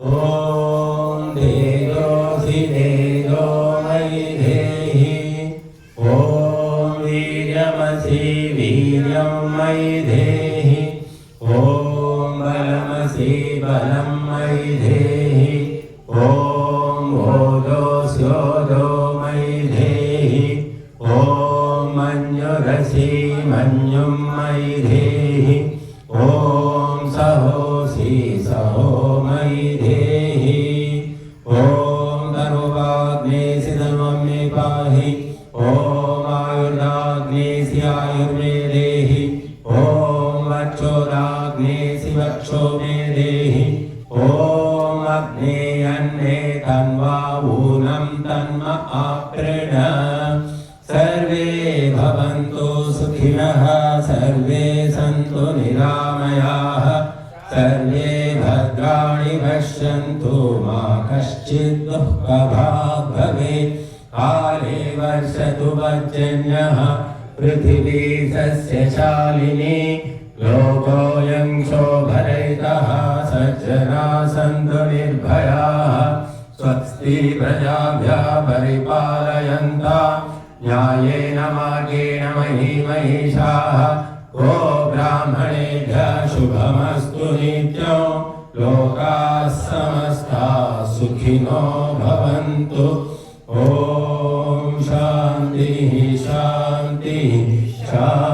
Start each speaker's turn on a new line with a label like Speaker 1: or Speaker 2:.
Speaker 1: ॐ तेजोऽसि तेजो मयि देहि ॐ वीर्यमसि वीर्यं मयि देहि ॐ बलमसि बलं मयि देहि ॐ ओजोऽस्योजो मयि देहि ॐ मञ्जुरसि मञ्जुं मयि देहि ॐ सहोऽसि सहो मयि देहि ॐ धनुवाग्नेऽसि धनुं मे पाहि ॐ आयुर्दाग्नेऽसि आयुर्मे देहि ॐ वक्षोदाग्नेऽसि वक्षो मे देहि ॐ अग्नेयन्ने तन्वा ऊनं तन्म आकृण सर्वे भवन्तु सुखिनः सर्वे सन्तु निरामयाः सर्वे भद्राणि पश्यन्तु मा कश्चित् दुःखभाग् भवेत् काले वर्षतु पर्जन्यः पृथिवी सस्यशालिनी लोकोऽयं शोभरहितः सज्जनाः सन्तु निर्भयाः स्वस्ति प्रजाभ्यः परिपालयन्तः न्यायेन मार्गेण मही महिषाः गो ब्राह्मणेभ्यः शुभमस्तु नित्यं लोकाः समस्ताः सुखिनो भवन्तु ॐ शान्तिः शान्तिः शान्तिः।